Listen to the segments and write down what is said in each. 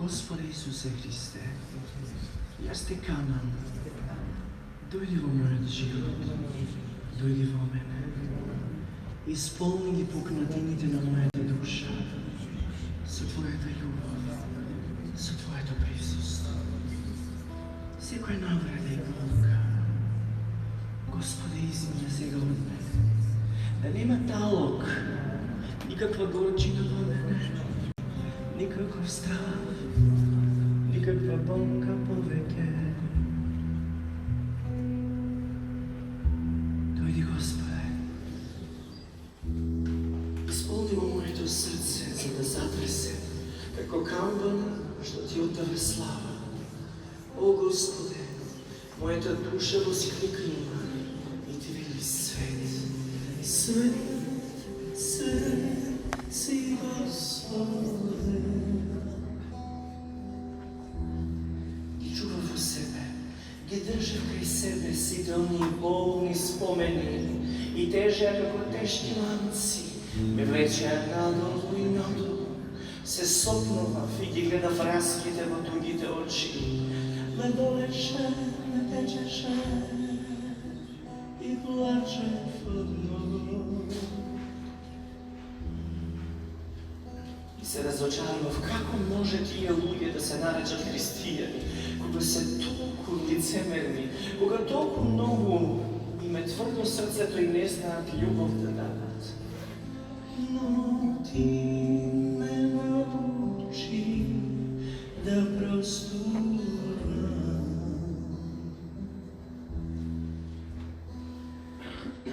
Gospode Isuse Hriste, jaz te kanam, dojdi v moj život, dojdi v mene, izpolni i puknatini na moята душа со Твоята љубов, со Твоето присуство. Секоја навреда и болка, Господе, измија сега од мене, да нема талок, никаква горчина во мене, никаков страх, никаква болка повеќе. Дојди, Господе, исполни во моето срце, за да затресе, како камбана што Ти отдава слава. О, Господе, мојата душа воскликнува и Ти вели свет, свет, свет си, Господе. Ги чував во себе, ги држав кај себе сите оние болни спомени и тежеа како тешки ланци, ме влечеа надолу и надолу. Се сопнував и ги гледав раските во тугите очи. Ме болеше, ме течеше и плачев одново. И се разочарував како може тие луѓе да се наречат христијани, кога се толку лицемерни, кога толку многу им е тврдо срцето и не знаат љубов да дадат. Но Ти ме научи да простувам.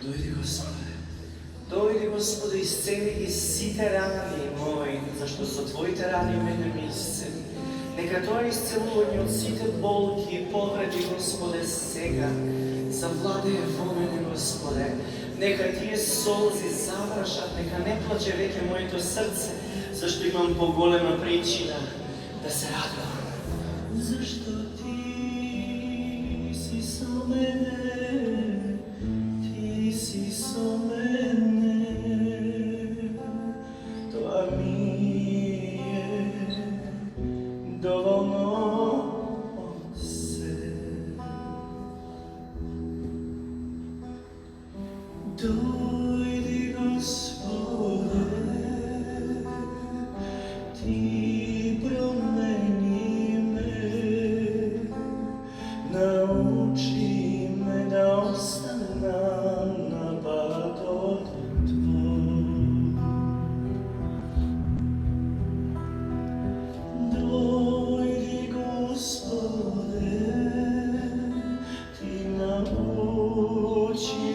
Дојди, Господе, дојди, Господе, исцели ги сите рани мои, зашто со Твоите рани мене ми исцели. Нека тоа исцелување од сите болки и повреди, Господе, сега завладее во мене, Господе. Нека тие солзи завршат, нека не плаче веќе моето срце, зашто имам поголема причина да се радувам. Зашто Ти си со мене, Ти си со мене, тоа ми е доволно од се. Дојди, Господе, Ти промени ме, научи ме да останам на патот Твој. Дојди, Господе, Ти научи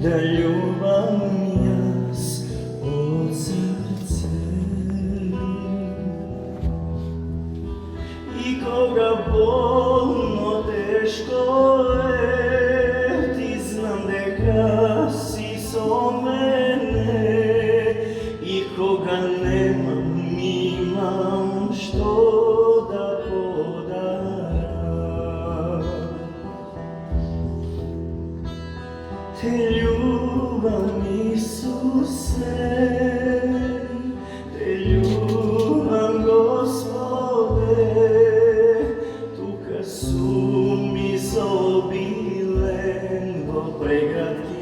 da ljubam jas od srce. I koga bolno teško je, Ti znam дека si so mene. I koga nemam, imam što da podaram. Te ljubam, Isuse, Te ljubam, Gospode, tuka su mi zobilen vo pregratki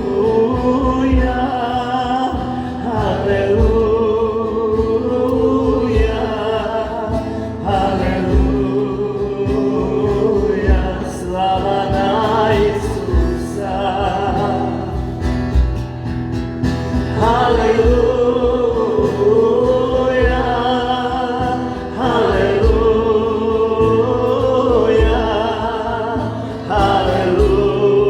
Halleluja, halleluja, halleluja, slava na Isusa. Halleluja, halleluja, halleluja.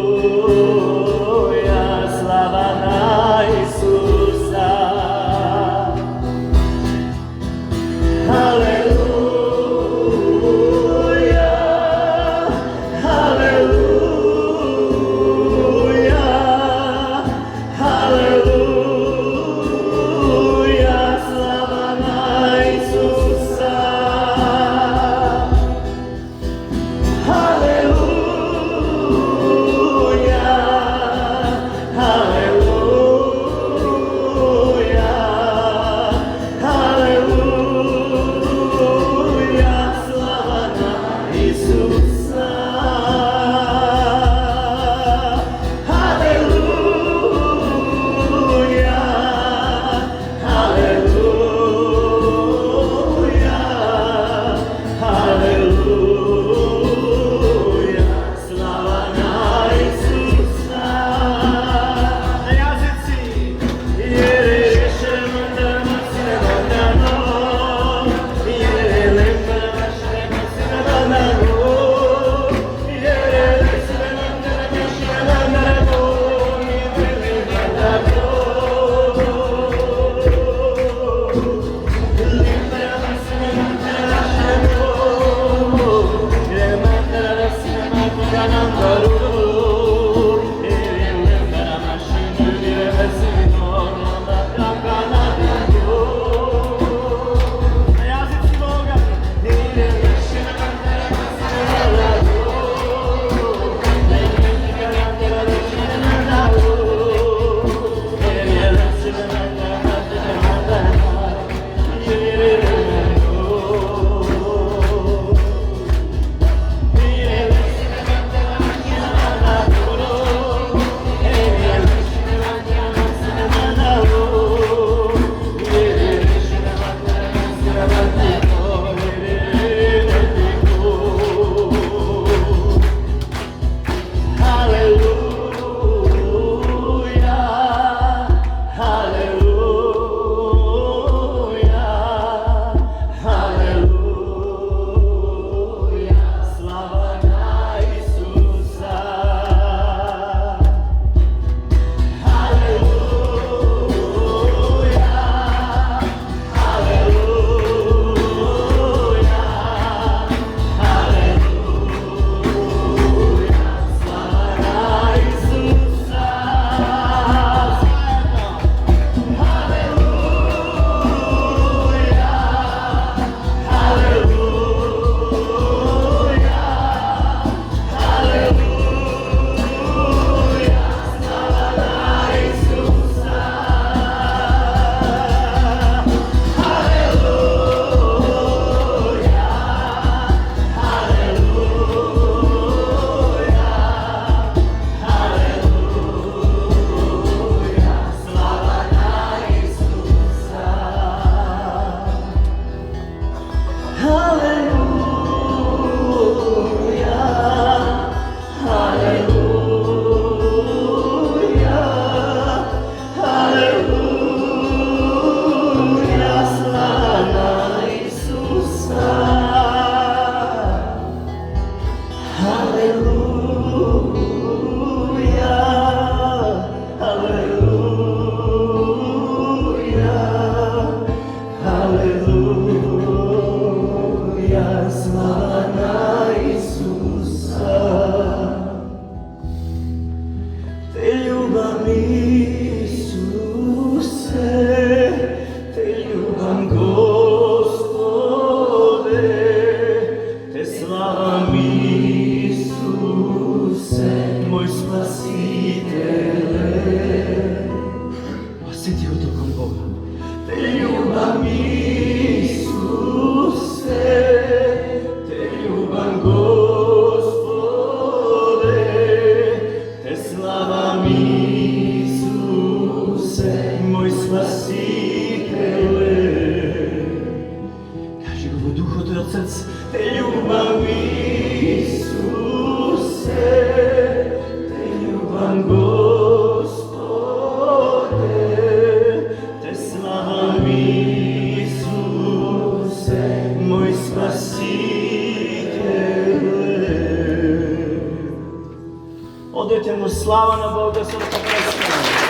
vam Gospode, te slavam Isuse, moj Spasitelj. Odajte mu slava na Boga, srca predstavljamo.